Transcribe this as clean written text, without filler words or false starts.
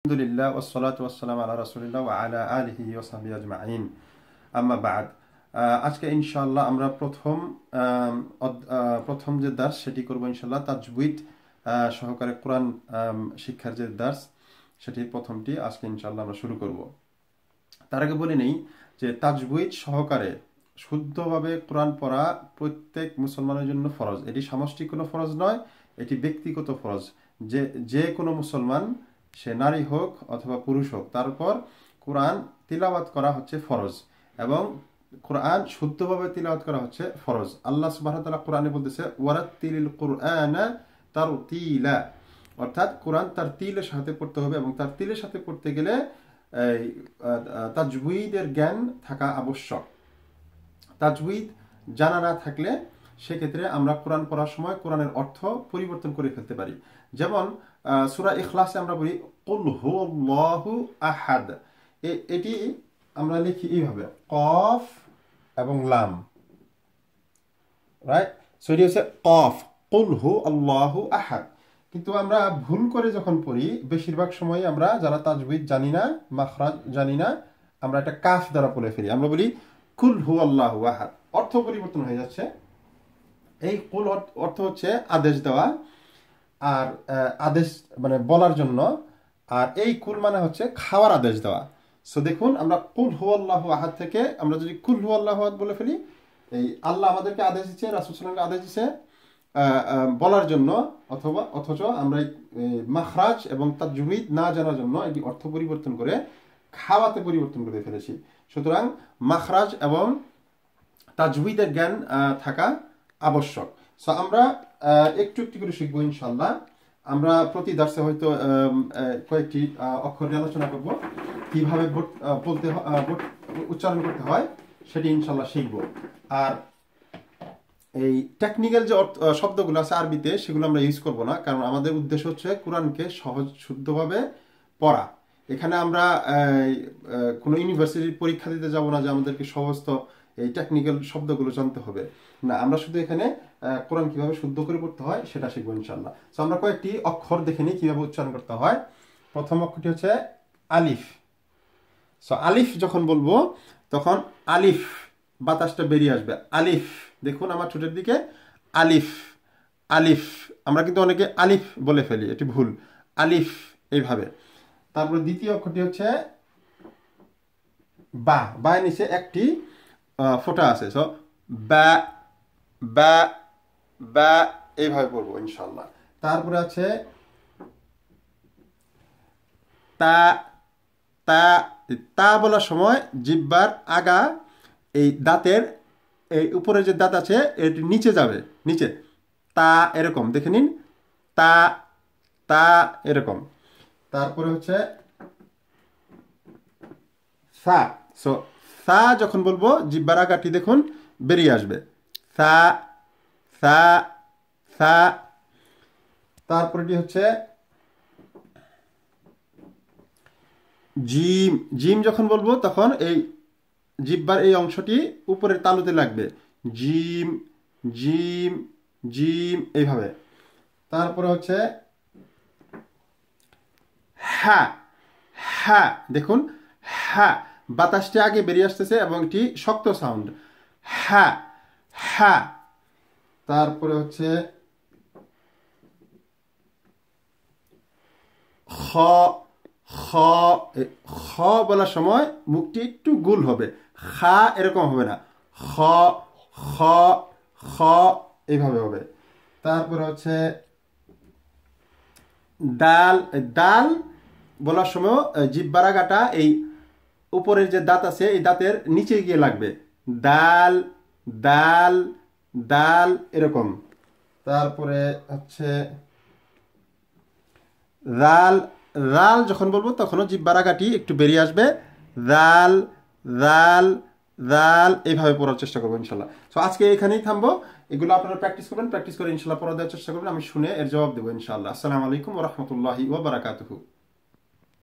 আলহামদুলিল্লাহ ওয়াসসালাতু ওয়াসসালামু আলা রাসূলিল্লাহ ওয়া আলা আলিহি ওয়া সাহবিহি আজমাইন আম্মা বা'দ। আজকে ইনশাআল্লাহ আমরা প্রথম যে দার্স সেটি করব ইনশাআল্লাহ তাজউইদ সহকারে কোরআন শিক্ষার যে দার্স সেটির প্রথমটি আজকে ইনশাআল্লাহ আমরা শুরু করব। তার আগে বলে নেই যে তাজউইদ সহকারে শুদ্ধভাবে কোরআন পড়া প্রত্যেক মুসলমানের জন্য ফরজ। এটি সামষ্টিক কোনো ফরজ নয়, এটি ব্যক্তিগত ফরজ। যে কোনো মুসলমান, সে নারী হোক অথবা পুরুষ হোক, তার উপর কোরআন তিলাওয়াত করা হচ্ছে ফরজ এবং কোরআন শুদ্ধভাবে তিলাওয়াত করা হচ্ছে ফরজ। আল্লাহ সুবহানাহু ওয়া তাআলা কোরআনে বলতেছে ওয়ারাত্তিলিল কুরআনা তারতিলা, অর্থাৎ কোরআন তার তিলের সাথে পড়তে হবে এবং তার তিলের সাথে পড়তে গেলে তাজউইদের জ্ঞান থাকা আবশ্যক। তাজউইদ জানা না থাকলে সেক্ষেত্রে আমরা কোরআন পড়ার সময় কোরআনের অর্থ পরিবর্তন করে ফেলতে পারি। যেমন সূরা ইখলাসে আমরা বলি কুল হুয়াল্লাহু আহাদ, এটি আমরা লিখি এইভাবে কফ এবং লাম, রাইট? সো এটি হচ্ছে কফ, কুল হুয়াল্লাহু আহাদ। কিন্তু আমরা ভুল করে যখন পড়ি, বেশিরভাগ সময় আমরা যারা তাজউইদ জানি না, মাখরাজ জানি না, আমরা একটা কাফ দ্বারা পড়ে ফেলি। আমরা বলি কুল হুয়াল্লাহু আহাদ, অর্থ পরিবর্তন হয়ে যাচ্ছে। এই কুল অর্থ হচ্ছে আদেশ দেওয়া, আর আদেশ মানে বলার জন্য, আর এই কুল মানে হচ্ছে খাওয়ার আদেশ দেওয়া। সো দেখুন, আমরা কুল হুয়াল্লাহু আহাদ থেকে আমরা যদি কুল হুয়াল্লাহু আহাদ বলে ফেলি, এই আল্লাহ আমাদেরকে আদেশ দিচ্ছে, রাসূল সাল্লাল্লাহু আলাইহি ওয়াসাল্লামকে আদেশ দিচ্ছে বলার জন্য, অথচ আমরা মাখরাজ এবং তাজউইদ না জানার জন্য এটি অর্থ পরিবর্তন করে খাওয়াতে পরিবর্তন করে ফেলেছি। সুতরাং মাখরাজ এবং তাজউইদের জ্ঞান থাকা আবশ্যক। সো আমরা একটু একটু করে শিখবো ইনশাআল্লাহ। আমরা প্রতি দার্সে হয়তো কয়েকটি অক্ষর নিয়ে আলোচনা করব, কিভাবে উচ্চারণ করতে হয় সেটি ইনশাআল্লাহ শিখব। আর এই টেকনিক্যাল যে শব্দগুলো আছে আরবিতে, সেগুলো আমরা ইউজ করব না, কারণ আমাদের উদ্দেশ্য হচ্ছে কোরআনকে সহজ শুদ্ধভাবে পড়া। এখানে আমরা কোনো ইউনিভার্সিটির পরীক্ষা দিতে যাব না যে আমাদেরকে সমস্ত এই টেকনিক্যাল শব্দগুলো জানতে হবে না, আমরা শুধু এখানে কোরআন কিভাবে শুদ্ধ করে পড়তে হয় সেটা শিখবো ইনশাআল্লাহ। সো আমরা কয়েকটি অক্ষর দেখে নিই কিভাবে উচ্চারণ করতে হয়। প্রথম অক্ষরটি হচ্ছে আলিফ। সো আলিফ যখন বলবো তখন আলিফ বাতাসটা বেরিয়ে আসবে। আলিফ, দেখুন আমার ঠোঁটের দিকে আলিফ, আলিফ। আমরা কিন্তু অনেকে আলিফ বলে ফেলি, এটি ভুল। আলিফ এইভাবে। তারপরে দ্বিতীয় অক্ষরটি হচ্ছে বা, বায়ের নিচে একটি ফোঁটা আছে। সো বা, বা, বা এইভাবে পড়বো ইনশাআল্লাহ। তারপরে আছে তা, তা। তা বলার সময় জিহ্বার আগা এই দাঁতের এই উপরে যে দাঁত আছে এটি নিচে যাবে, নিচে। তা এরকম দেখে নিন, তা, তা এরকম। তারপরে হচ্ছে সা। সো সা যখন বলবো জিহ্বার আগাটি দেখুন বেরিয়ে আসবে, সা, সা, সা। তারপরেটি হচ্ছে জিম। জিম যখন বলবো তখন এই জিহ্বার এই অংশটি উপরের তালুতে লাগবে, জিম, জিম, জিম এইভাবে। তারপরে হচ্ছে হ্যাঁ, হ্যাঁ দেখুন, হ্যাঁ বাতাসটি আগে বেরিয়ে আসতেছে এবং এটি শক্ত সাউন্ড, হ্যাঁ, হ্যাঁ। তারপরে হচ্ছে খ, খ। খ বলার সময় মুখটি একটু গোল হবে, খা এরকম হবে না, খ, খ, খ এইভাবে হবে। তারপরে হচ্ছে দাল। দাল বলার সময় জিহ্বার আগাটা এই উপরের যে দাঁত আছে এই দাঁতের নিচে গিয়ে লাগবে, দাল, দাল, দাল এরকম। তারপরে হচ্ছে রাল। রাল যখন বলবো তখনও জিহ্বার আগাটি একটু বেরিয়ে আসবে, রাল, রাল, রাল এইভাবে পড়ার চেষ্টা করবো ইনশাল্লাহ। সো আজকে এখানেই থামবো। এগুলো আপনারা প্র্যাকটিস করবেন, প্র্যাকটিস করে ইনশাল্লাহ পড়া দেওয়ার চেষ্টা করবেন, আমি শুনে এর জবাব দেবো ইনশাআল্লাহ। আসসালামু আলাইকুম ওয়া রাহমাতুল্লাহি ওয়া বারাকাতুহু।